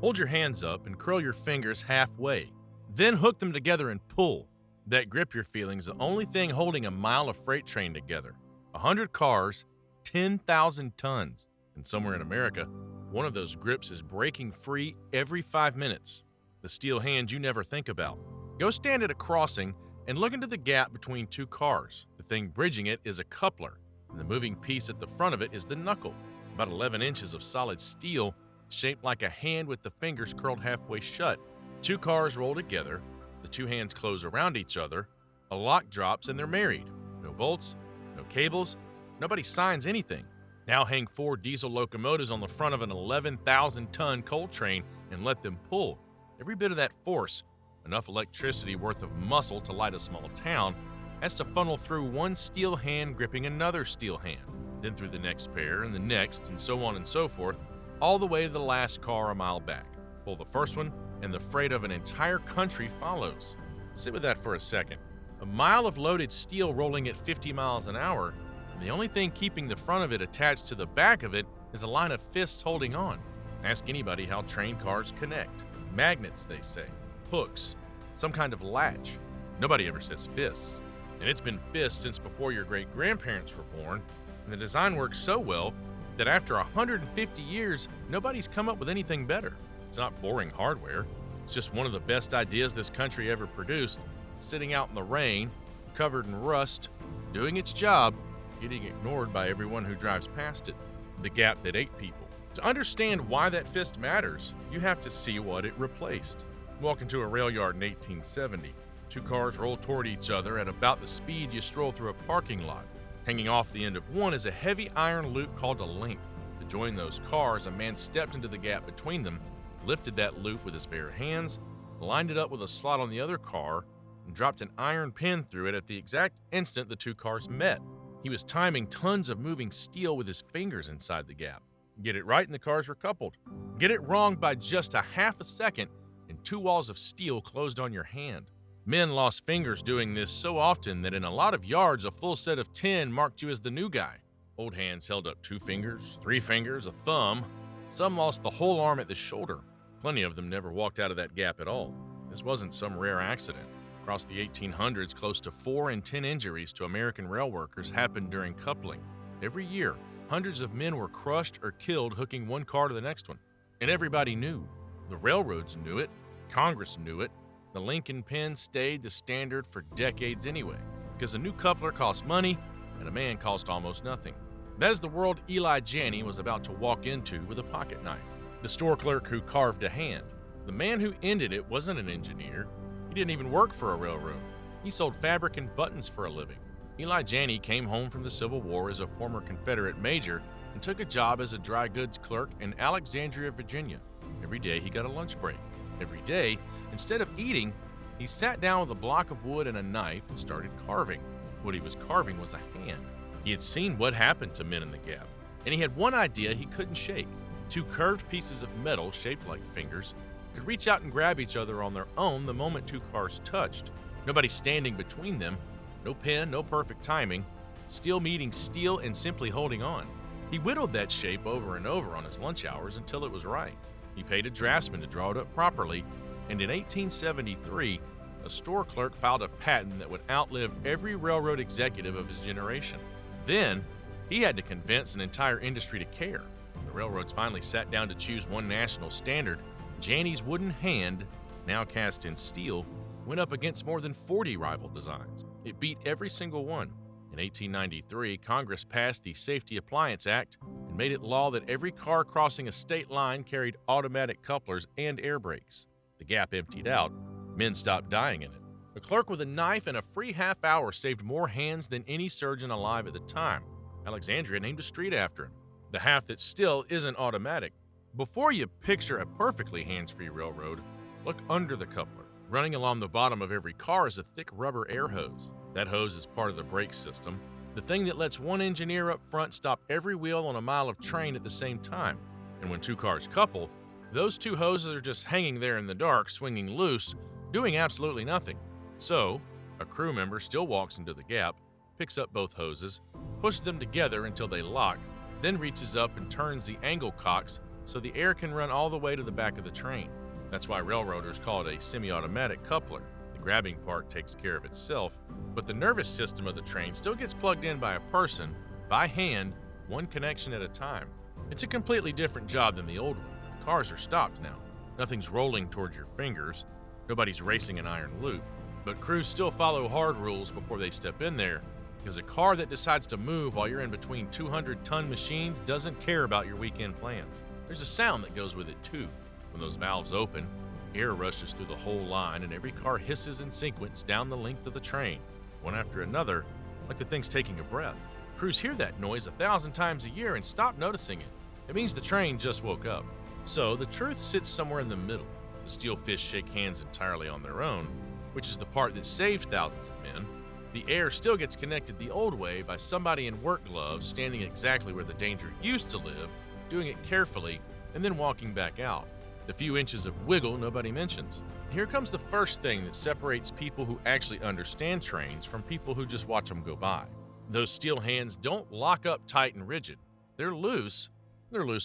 Hold your hands up and curl your fingers halfway. Then hook them together and pull. That grip you're feeling is the only thing holding a mile of freight train together. 100 cars, 10,000 tons. And somewhere in America, one of those grips is breaking free every 5 minutes. The steel hand you never think about. Go stand at a crossing and look into the gap between two cars. The thing bridging it is a coupler, and the moving piece at the front of it is the knuckle, about 11 inches of solid steel shaped like a hand with the fingers curled halfway shut. Two cars roll together, the two hands close around each other, a lock drops, and they're married. No bolts, no cables, nobody signs anything. Now hang 4 diesel locomotives on the front of an 11,000-ton coal train and let them pull. Every bit of that force, enough electricity worth of muscle to light a small town, has to funnel through one steel hand gripping another steel hand, then through the next pair and the next, and so on and so forth, all the way to the last car a mile back. Pull the first one, and the freight of an entire country follows. Sit with that for a second. A mile of loaded steel rolling at 50 miles an hour, and the only thing keeping the front of it attached to the back of it is a line of fists holding on. Ask anybody how train cars connect. Magnets, they say. Hooks. Some kind of latch. Nobody ever says fists. And it's been fists since before your great-grandparents were born, and the design works so well that after 150 years, nobody's come up with anything better. It's not boring hardware. It's just one of the best ideas this country ever produced, sitting out in the rain, covered in rust, doing its job, getting ignored by everyone who drives past it. The gap that ate people. To understand why that fist matters, you have to see what it replaced. Walk into a rail yard in 1870. Two cars roll toward each other at about the speed you stroll through a parking lot. Hanging off the end of one is a heavy iron loop called a link. To join those cars, a man stepped into the gap between them, lifted that loop with his bare hands, lined it up with a slot on the other car, and dropped an iron pin through it at the exact instant the two cars met. He was timing tons of moving steel with his fingers inside the gap. Get it right and the cars were coupled. Get it wrong by just a half a second and 2 walls of steel closed on your hand. Men lost fingers doing this so often that in a lot of yards a full set of 10 marked you as the new guy. Old hands held up 2 fingers, 3 fingers, a thumb. Some lost the whole arm at the shoulder. Plenty of them never walked out of that gap at all. This wasn't some rare accident. Across the 1800s, close to 4 in 10 injuries to American rail workers happened during coupling. Every year, hundreds of men were crushed or killed hooking one car to the next one. And everybody knew. The railroads knew it. Congress knew it. The Lincoln pin stayed the standard for decades anyway, because a new coupler cost money and a man cost almost nothing. That is the world Eli Janney was about to walk into with a pocket knife. The store clerk who carved a hand. The man who ended it wasn't an engineer. He didn't even work for a railroad. He sold fabric and buttons for a living. Eli Janney came home from the Civil War as a former Confederate major and took a job as a dry goods clerk in Alexandria, Virginia. Every day he got a lunch break. Every day, instead of eating, he sat down with a block of wood and a knife and started carving. What he was carving was a hand. He had seen what happened to men in the gap, and he had one idea he couldn't shake. 2 curved pieces of metal shaped like fingers could reach out and grab each other on their own the moment 2 cars touched. Nobody standing between them, no pin, no perfect timing, steel meeting steel and simply holding on. He whittled that shape over and over on his lunch hours until it was right. He paid a draftsman to draw it up properly, and in 1873, a store clerk filed a patent that would outlive every railroad executive of his generation. Then, he had to convince an entire industry to care. The railroads finally sat down to choose one national standard. Janney's wooden hand, now cast in steel, went up against more than 40 rival designs. It beat every single one. In 1893, Congress passed the Safety Appliance Act and made it law that every car crossing a state line carried automatic couplers and air brakes. The gap emptied out. Men stopped dying in it. A clerk with a knife and a free half hour saved more hands than any surgeon alive at the time. Alexandria named a street after him. The half that still isn't automatic. Before you picture a perfectly hands-free railroad, look under the coupler. Running along the bottom of every car is a thick rubber air hose. That hose is part of the brake system, the thing that lets one engineer up front stop every wheel on a mile of train at the same time. And when 2 cars couple, those 2 hoses are just hanging there in the dark, swinging loose, doing absolutely nothing. So, a crew member still walks into the gap, picks up both hoses, pushes them together until they lock, then reaches up and turns the angle cocks so the air can run all the way to the back of the train. That's why railroaders call it a semi-automatic coupler. The grabbing part takes care of itself, but the nervous system of the train still gets plugged in by a person, by hand, one connection at a time. It's a completely different job than the old one. Cars are stopped now. Nothing's rolling towards your fingers. Nobody's racing an iron loop. But crews still follow hard rules before they step in there, because a car that decides to move while you're in between 200-ton machines doesn't care about your weekend plans. There's a sound that goes with it too. When those valves open, air rushes through the whole line and every car hisses in sequence down the length of the train, one after another, like the thing's taking a breath. Crews hear that noise 1,000 times a year and stop noticing it. It means the train just woke up. So the truth sits somewhere in the middle. The steel fish shake hands entirely on their own, which is the part that saved thousands of men. The air still gets connected the old way by somebody in work gloves standing exactly where the danger used to live, doing it carefully, and then walking back out. The few inches of wiggle nobody mentions. Here comes the first thing that separates people who actually understand trains from people who just watch them go by. Those steel hands don't lock up tight and rigid. They're loose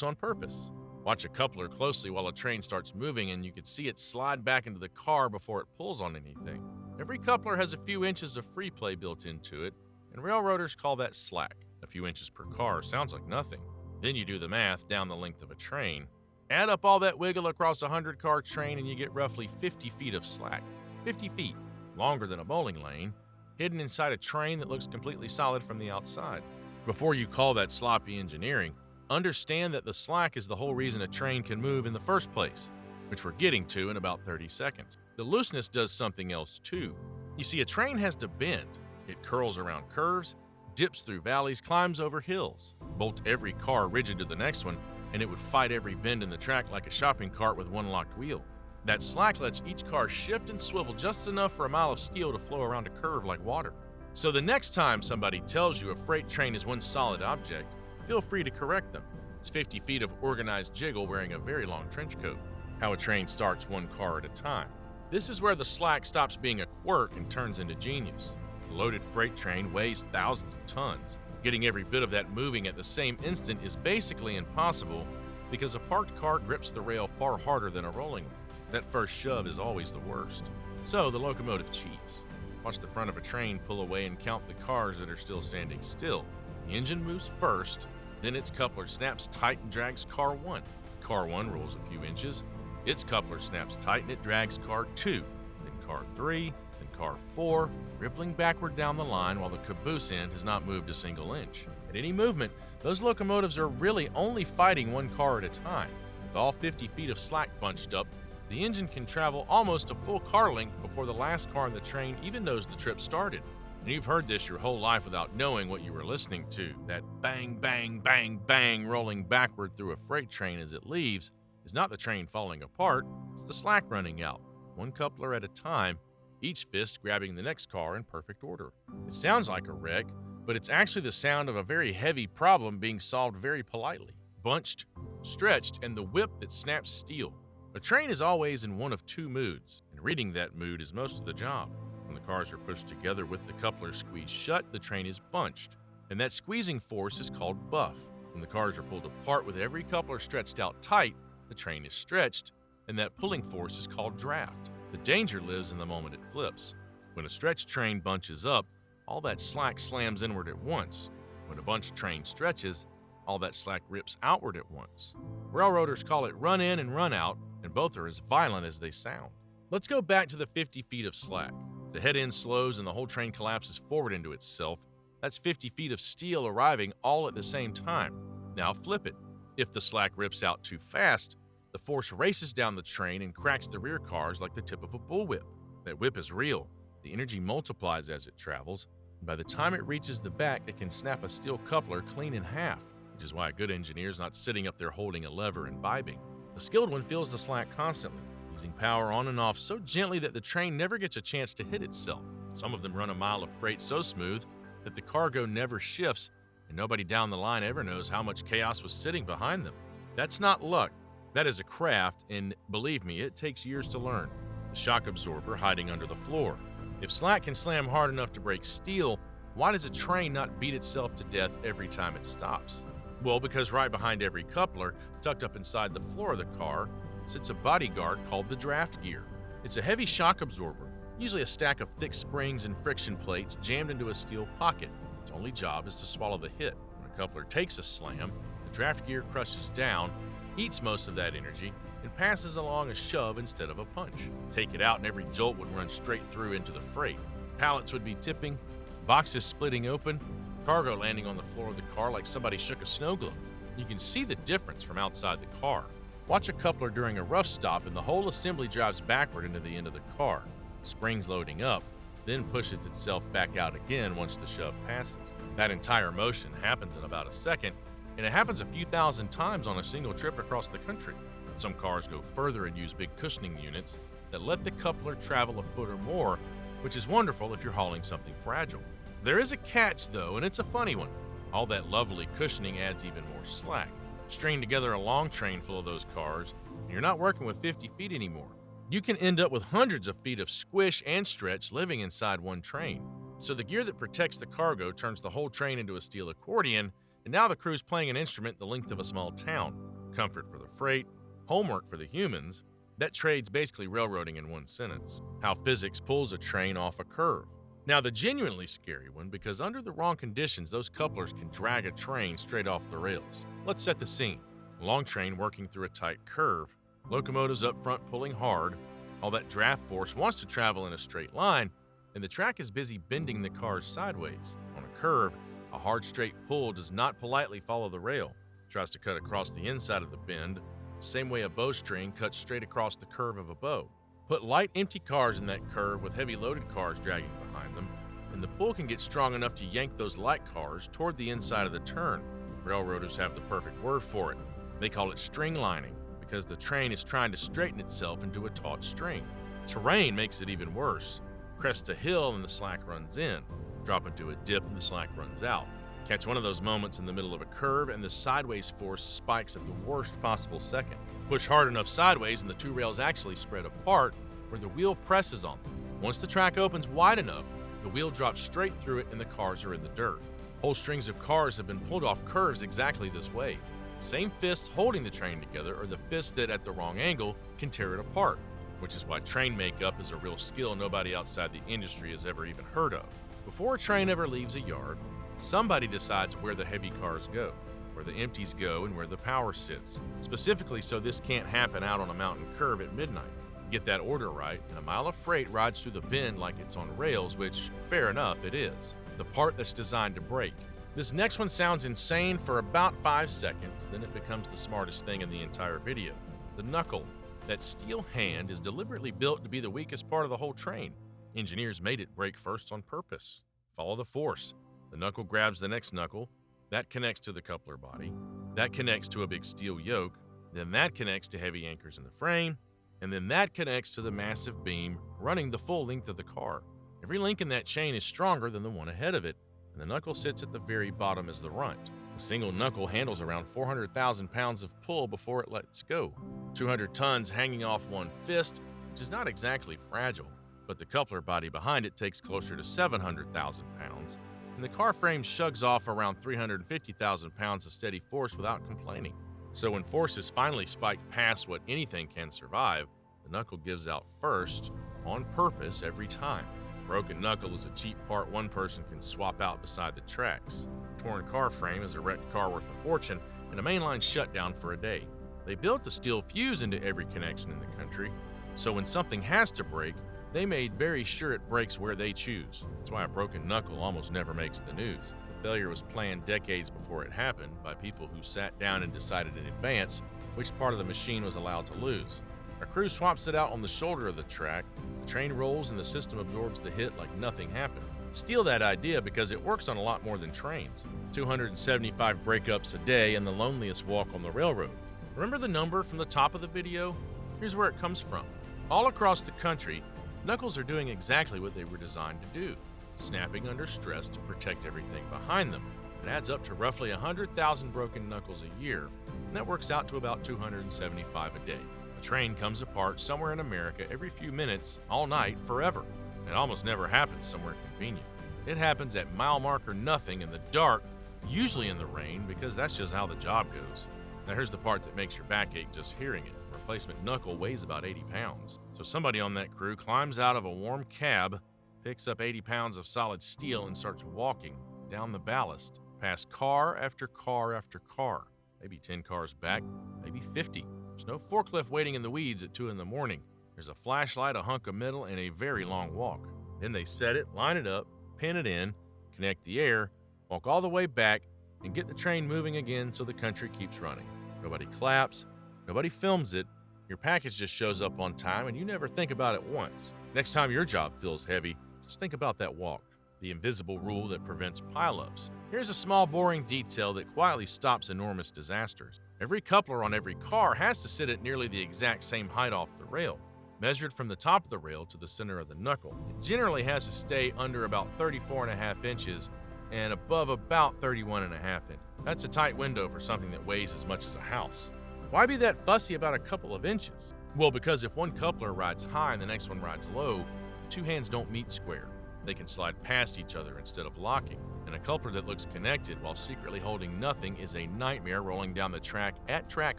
on purpose. Watch a coupler closely while a train starts moving and you can see it slide back into the car before it pulls on anything. Every coupler has a few inches of free play built into it, and railroaders call that slack. A few inches per car sounds like nothing. Then you do the math down the length of a train. Add up all that wiggle across a 100-car train and you get roughly 50 feet of slack. 50 feet, longer than a bowling lane, hidden inside a train that looks completely solid from the outside. Before you call that sloppy engineering, understand that the slack is the whole reason a train can move in the first place, which we're getting to in about 30 seconds. The looseness does something else too. You see, a train has to bend. It curls around curves, dips through valleys, climbs over hills. Bolt every car rigid to the next one, and it would fight every bend in the track like a shopping cart with one locked wheel. That slack lets each car shift and swivel just enough for a mile of steel to flow around a curve like water. So the next time somebody tells you a freight train is one solid object, feel free to correct them. It's 50 feet of organized jiggle wearing a very long trench coat. How a train starts one car at a time. This is where the slack stops being a quirk and turns into genius. A loaded freight train weighs thousands of tons. Getting every bit of that moving at the same instant is basically impossible because a parked car grips the rail far harder than a rolling one. That first shove is always the worst. So the locomotive cheats. Watch the front of a train pull away and count the cars that are still standing still. The engine moves first, then its coupler snaps tight and drags car 1. Car 1 rolls a few inches. Its coupler snaps tight and it drags car 2, then car 3, then car 4, rippling backward down the line while the caboose end has not moved a single inch. At any movement, those locomotives are really only fighting one car at a time. With all 50 feet of slack bunched up, the engine can travel almost a full car length before the last car in the train even knows the trip started. And you've heard this your whole life without knowing what you were listening to. That bang, bang, bang, bang rolling backward through a freight train as it leaves is not the train falling apart, it's the slack running out, one coupler at a time, each fist grabbing the next car in perfect order. It sounds like a wreck, but it's actually the sound of a very heavy problem being solved very politely. Bunched, stretched, and the whip that snaps steel. A train is always in one of two moods, and reading that mood is most of the job. When the cars are pushed together with the couplers squeezed shut, the train is bunched, and that squeezing force is called buff. When the cars are pulled apart with every coupler stretched out tight, the train is stretched, and that pulling force is called draft. The danger lives in the moment it flips. When a stretched train bunches up, all that slack slams inward at once. When a bunched train stretches, all that slack rips outward at once. Railroaders call it run in and run out, and both are as violent as they sound. Let's go back to the 50 feet of slack. If the head end slows and the whole train collapses forward into itself, that's 50 feet of steel arriving all at the same time. Now flip it. If the slack rips out too fast, the force races down the train and cracks the rear cars like the tip of a bullwhip. That whip is real. The energy multiplies as it travels, and by the time it reaches the back, it can snap a steel coupler clean in half, which is why a good engineer is not sitting up there holding a lever and vibing. A skilled one feels the slack constantly, easing power on and off so gently that the train never gets a chance to hit itself. Some of them run a mile of freight so smooth that the cargo never shifts, and nobody down the line ever knows how much chaos was sitting behind them. That's not luck. That is a craft, and believe me, it takes years to learn. The shock absorber hiding under the floor. If slack can slam hard enough to break steel, why does a train not beat itself to death every time it stops? Well, because right behind every coupler, tucked up inside the floor of the car, sits a bodyguard called the draft gear. It's a heavy shock absorber, usually a stack of thick springs and friction plates jammed into a steel pocket. Its only job is to swallow the hit. When a coupler takes a slam, the draft gear crushes down, eats most of that energy, and passes along a shove instead of a punch. Take it out and every jolt would run straight through into the freight. Pallets would be tipping, boxes splitting open, cargo landing on the floor of the car like somebody shook a snow globe. You can see the difference from outside the car. Watch a coupler during a rough stop and the whole assembly drives backward into the end of the car. Springs loading up, then pushes itself back out again once the shove passes. That entire motion happens in about a second, and it happens a few thousand times on a single trip across the country. Some cars go further and use big cushioning units that let the coupler travel a foot or more, which is wonderful if you're hauling something fragile. There is a catch though, and it's a funny one. All that lovely cushioning adds even more slack. Strain together a long train full of those cars, and you're not working with 50 feet anymore. You can end up with hundreds of feet of squish and stretch living inside one train. So the gear that protects the cargo turns the whole train into a steel accordion, and now the crew's playing an instrument the length of a small town. Comfort for the freight, homework for the humans. That trade's basically railroading in one sentence. How physics pulls a train off a curve. Now the genuinely scary one, because under the wrong conditions, those couplers can drag a train straight off the rails. Let's set the scene. A long train working through a tight curve. Locomotives up front pulling hard. All that draft force wants to travel in a straight line, and the track is busy bending the cars sideways. On a curve, a hard straight pull does not politely follow the rail. It tries to cut across the inside of the bend, the same way a bowstring cuts straight across the curve of a bow. Put light, empty cars in that curve with heavy loaded cars dragging behind them, and the pull can get strong enough to yank those light cars toward the inside of the turn. Railroaders have the perfect word for it. They call it string lining, because the train is trying to straighten itself into a taut string. Terrain makes it even worse. Crest a hill and the slack runs in. Drop into a dip and the slack runs out. Catch one of those moments in the middle of a curve and the sideways force spikes at the worst possible second. Push hard enough sideways and the two rails actually spread apart where the wheel presses on them. Once the track opens wide enough, the wheel drops straight through it and the cars are in the dirt. Whole strings of cars have been pulled off curves exactly this way. The same fists holding the train together are the fists that at the wrong angle can tear it apart, which is why train makeup is a real skill nobody outside the industry has ever even heard of. Before a train ever leaves a yard, somebody decides where the heavy cars go, where the empties go, and where the power sits, specifically so this can't happen out on a mountain curve at midnight. Get that order right, and a mile of freight rides through the bend like it's on rails, which, fair enough, it is. The part that's designed to break. This next one sounds insane for about 5 seconds, then it becomes the smartest thing in the entire video. The knuckle. That steel hand is deliberately built to be the weakest part of the whole train. Engineers made it break first on purpose. Follow the force. The knuckle grabs the next knuckle. That connects to the coupler body. That connects to a big steel yoke. Then that connects to heavy anchors in the frame. And then that connects to the massive beam running the full length of the car. Every link in that chain is stronger than the one ahead of it, and the knuckle sits at the very bottom as the runt. A single knuckle handles around 400,000 pounds of pull before it lets go. 200 tons hanging off one fist, which is not exactly fragile, but the coupler body behind it takes closer to 700,000 pounds, and the car frame shugs off around 350,000 pounds of steady force without complaining. So when forces finally spike past what anything can survive, the knuckle gives out first, on purpose every time. Broken knuckle is a cheap part one person can swap out beside the tracks. Torn car frame is a wrecked car worth a fortune, and a mainline shutdown for a day. They built a steel fuse into every connection in the country, so when something has to break, they made very sure it breaks where they choose. That's why a broken knuckle almost never makes the news. The failure was planned decades before it happened by people who sat down and decided in advance which part of the machine was allowed to lose. A crew swaps it out on the shoulder of the track, the train rolls and the system absorbs the hit like nothing happened. Steal that idea because it works on a lot more than trains. 275 breakups a day and the loneliest walk on the railroad. Remember the number from the top of the video? Here's where it comes from. All across the country, knuckles are doing exactly what they were designed to do, snapping under stress to protect everything behind them. It adds up to roughly 100,000 broken knuckles a year, and that works out to about 275 a day. A train comes apart somewhere in America every few minutes, all night, forever. It almost never happens somewhere convenient. It happens at mile marker nothing in the dark usually in the rain because that's just how the job goes. Now here's the part that makes your back ache just hearing it. A replacement knuckle weighs about 80 pounds. So somebody on that crew climbs out of a warm cab, picks up 80 pounds of solid steel and starts walking down the ballast, past car after car after car, maybe 10 cars back, maybe 50. There's no forklift waiting in the weeds at 2 in the morning. There's a flashlight, a hunk of metal, and a very long walk. Then they set it, line it up, pin it in, connect the air, walk all the way back, and get the train moving again so the country keeps running. Nobody claps, nobody films it, your package just shows up on time and you never think about it once. Next time your job feels heavy, just think about that walk, the invisible rule that prevents pileups. Here's a small boring detail that quietly stops enormous disasters. Every coupler on every car has to sit at nearly the exact same height off the rail, measured from the top of the rail to the center of the knuckle. It generally has to stay under about 34.5 inches and above about 31.5 inches. That's a tight window for something that weighs as much as a house. Why be that fussy about a couple of inches? Well, because if one coupler rides high and the next one rides low, two hands don't meet square. They can slide past each other instead of locking. And a coupler that looks connected while secretly holding nothing is a nightmare rolling down the track at track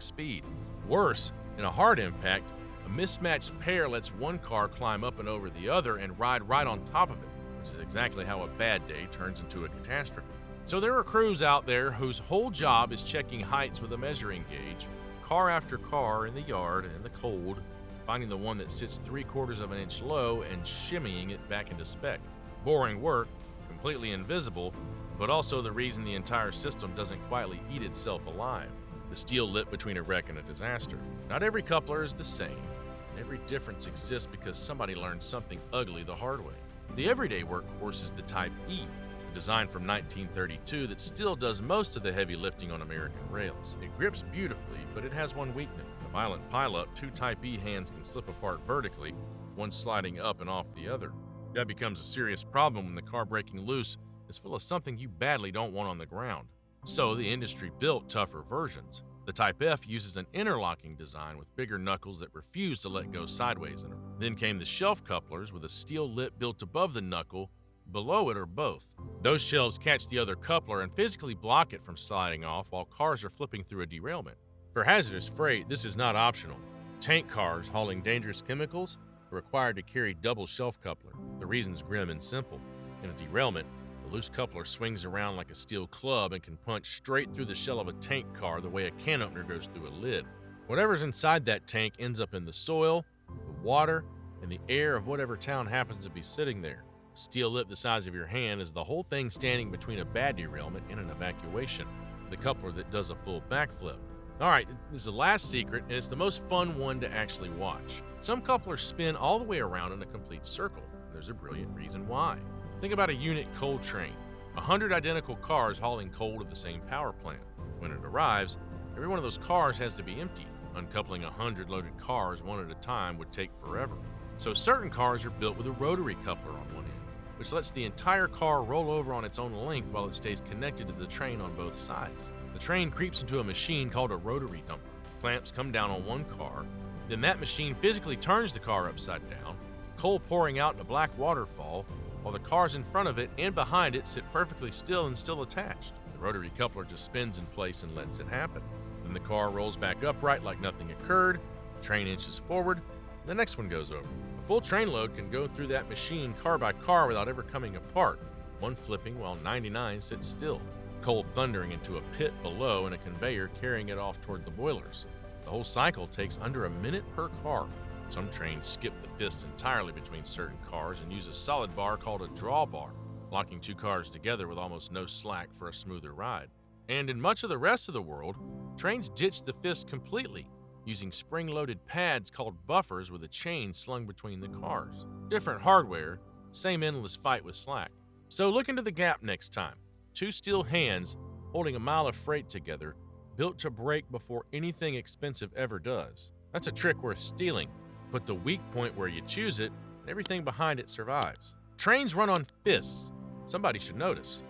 speed. Worse, in a hard impact, a mismatched pair lets one car climb up and over the other and ride right on top of it, which is exactly how a bad day turns into a catastrophe. So there are crews out there whose whole job is checking heights with a measuring gauge, car after car in the yard in the cold, finding the one that sits 3/4 of an inch low and shimmying it back into spec. Boring work, completely invisible, but also the reason the entire system doesn't quietly eat itself alive. The steel lit between a wreck and a disaster. Not every coupler is the same. Every difference exists because somebody learned something ugly the hard way. The everyday workhorse is the Type E, designed from 1932 that still does most of the heavy lifting on American rails. It grips beautifully, but it has one weakness. In a violent pileup, two Type E hands can slip apart vertically, one sliding up and off the other. That becomes a serious problem when the car breaking loose is full of something you badly don't want on the ground. So the industry built tougher versions. The Type F uses an interlocking design with bigger knuckles that refuse to let go sideways in them. Then came the shelf couplers with a steel lip built above the knuckle, below it, or both. Those shelves catch the other coupler and physically block it from sliding off while cars are flipping through a derailment. For hazardous freight, this is not optional. Tank cars hauling dangerous chemicals are required to carry double shelf coupler. The reason's grim and simple. In a derailment, the loose coupler swings around like a steel club and can punch straight through the shell of a tank car the way a can opener goes through a lid. Whatever's inside that tank ends up in the soil, the water, and the air of whatever town happens to be sitting there. Steel lip the size of your hand is the whole thing standing between a bad derailment and an evacuation. The coupler that does a full backflip. Alright, this is the last secret, and it's the most fun one to actually watch. Some couplers spin all the way around in a complete circle. There's a brilliant reason why. Think about a unit coal train. 100 identical cars hauling coal to the same power plant. When it arrives, every one of those cars has to be emptied. Uncoupling 100 loaded cars one at a time would take forever. So certain cars are built with a rotary coupler on one end, which lets the entire car roll over on its own length while it stays connected to the train on both sides. The train creeps into a machine called a rotary dumper. Clamps come down on one car, then that machine physically turns the car upside down, coal pouring out in a black waterfall, while the cars in front of it and behind it sit perfectly still and still attached. The rotary coupler just spins in place and lets it happen. Then the car rolls back upright like nothing occurred, the train inches forward, and the next one goes over. A full train load can go through that machine car by car without ever coming apart, one flipping while 99 sits still. Coal thundering into a pit below and a conveyor carrying it off toward the boilers. The whole cycle takes under a minute per car. Some trains skip the fist entirely between certain cars and use a solid bar called a drawbar, locking two cars together with almost no slack for a smoother ride. And in much of the rest of the world, trains ditch the fist completely, using spring-loaded pads called buffers with a chain slung between the cars. Different hardware, same endless fight with slack. So look into the gap next time. Two steel hands holding a mile of freight together, built to break before anything expensive ever does. That's a trick worth stealing. Put the weak point where you choose it, and everything behind it survives. Trains run on fists. Somebody should notice.